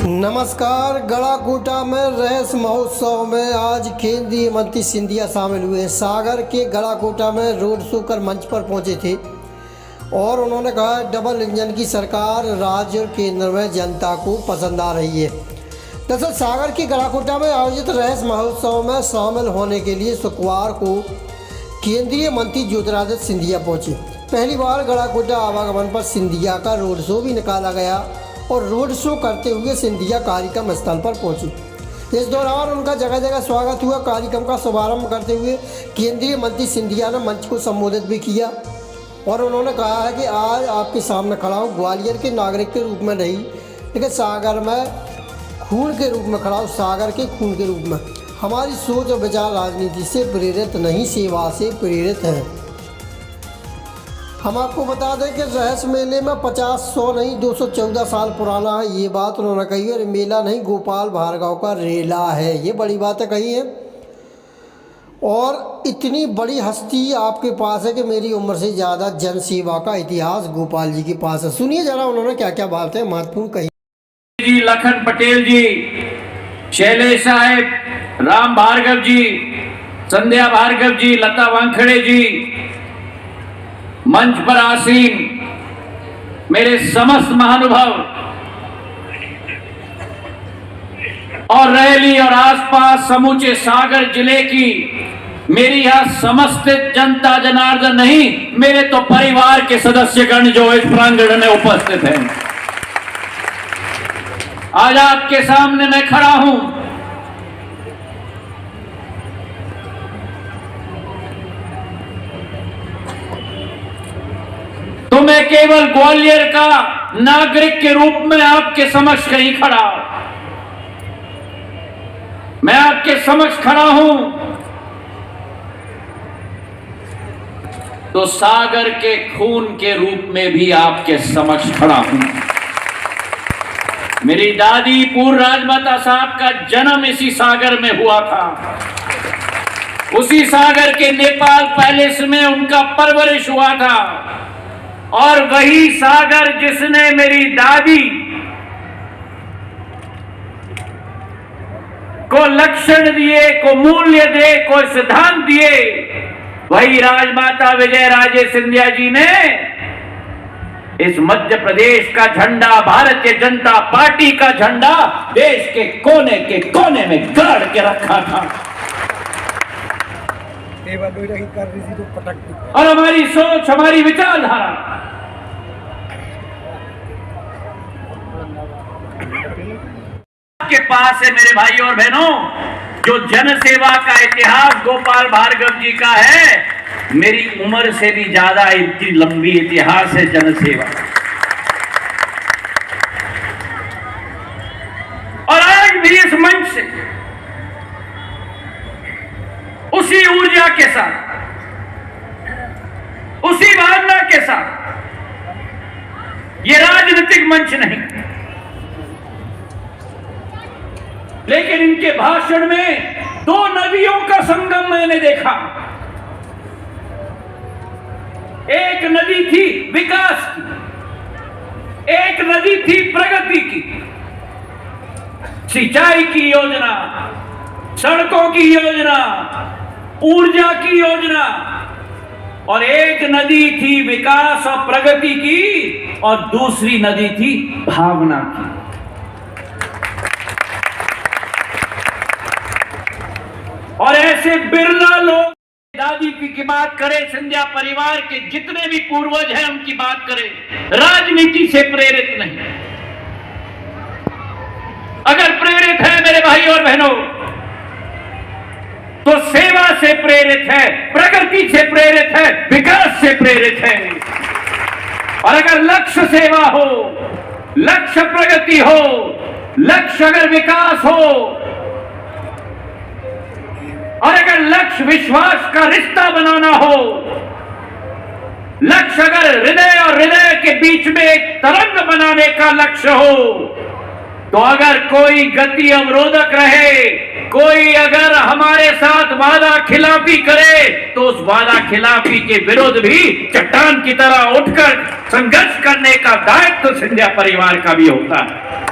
नमस्कार। गड़ाकोटा में रहस महोत्सव में आज केंद्रीय मंत्री सिंधिया शामिल हुए। सागर के गड़ाकोटा में रोड शो कर मंच पर पहुंचे थे और उन्होंने कहा डबल इंजन की सरकार राज्य और केंद्र में जनता को पसंद आ रही है। दरअसल सागर के गड़ाकोटा में आयोजित रहस महोत्सव में शामिल होने के लिए शुक्रवार को केंद्रीय मंत्री ज्योतिरादित्य सिंधिया पहुंचे। पहली बार गड़ाकोटा आवागमन पर सिंधिया का रोड शो भी निकाला गया और रोड शो करते हुए सिंधिया कार्यक्रम स्थल पर पहुंचे। इस दौरान उनका जगह जगह स्वागत हुआ। कार्यक्रम का शुभारंभ करते हुए केंद्रीय मंत्री सिंधिया ने मंच को संबोधित भी किया और उन्होंने कहा है कि आज आपके सामने खड़ा हूँ ग्वालियर के नागरिक के रूप में नहीं, लेकिन सागर में खून के रूप में खड़ा हूँ, सागर के खून के रूप में। हमारी सोच और विचार राजनीति से प्रेरित नहीं, सेवा से प्रेरित है। हम आपको बता दें कि रहस मेले में 50-100 नहीं 214 साल पुराना है, ये बात उन्होंने कही है। मेला नहीं, गोपाल भार्गव का रेला है, ये बड़ी बातें कही हैं। और इतनी बड़ी हस्ती आपके पास है कि मेरी उम्र से ज़्यादा जनसेवा का इतिहास गोपाल जी के पास है। सुनिए जरा उन्होंने क्या क्या बातें महत्वपूर्ण कही। जी लखन पटेल जी, शैलेश साहेब, राम भार्गव जी, संध्या भार्गव जी, लता वानखेड़े जी, मंच पर आसीन मेरे समस्त महानुभाव और रैली और आसपास समूचे सागर जिले की मेरी यह समस्त जनता जनार्दन नहीं, मेरे तो परिवार के सदस्यगण जो इस प्रांगण में उपस्थित हैं। आज आपके सामने मैं खड़ा हूं तो मैं केवल ग्वालियर का नागरिक के रूप में आपके समक्ष नहीं खड़ा, मैं आपके समक्ष खड़ा हूं तो सागर के खून के रूप में भी आपके समक्ष खड़ा हूं। मेरी दादी पूर्व राजमाता साहब का जन्म इसी सागर में हुआ था। उसी सागर के नेपाल पैलेस में उनका परवरिश हुआ था और वही सागर जिसने मेरी दादी को लक्षण दिए, को मूल्य दिए, को सिद्धांत दिए, वही राजमाता विजय राजे सिंधिया जी ने इस मध्य प्रदेश का झंडा, भारतीय जनता पार्टी का झंडा देश के कोने में गाड़ के रखा था। और हमारी सोच, हमारी विचारधारा के पास है मेरे भाई और बहनों। जो जनसेवा का इतिहास गोपाल भार्गव जी का है, मेरी उम्र से भी ज्यादा इतनी लंबी इतिहास है जनसेवा। और आज भी इस मंच से उसी ऊर्जा के साथ, उसी भावना के साथ, ये राजनीतिक मंच नहीं, लेकिन इनके भाषण में दो नदियों का संगम मैंने देखा। एक नदी थी विकास की, एक नदी थी प्रगति की, सिंचाई की योजना, सड़कों की योजना, ऊर्जा की योजना, और एक नदी थी विकास और प्रगति की और दूसरी नदी थी भावना की। और ऐसे बिरला लोग दादी की बात करें, सिंधिया परिवार के जितने भी पूर्वज हैं उनकी बात करें, राजनीति से प्रेरित नहीं। अगर प्रेरित है मेरे भाई और बहनों तो सेवा से प्रेरित है, प्रगति से प्रेरित है, विकास से प्रेरित है। और अगर लक्ष्य सेवा हो, लक्ष्य प्रगति हो, लक्ष्य अगर विकास हो, और अगर लक्ष्य विश्वास का रिश्ता बनाना हो, लक्ष्य अगर हृदय और हृदय के बीच में एक तरंग बनाने का लक्ष्य हो, तो अगर कोई गति अवरोधक रहे, कोई अगर हमारे साथ वादा खिलाफी करे, तो उस वादा खिलाफी के विरोध भी चट्टान की तरह उठकर संघर्ष करने का दायित्व सिंधिया परिवार का भी होता है।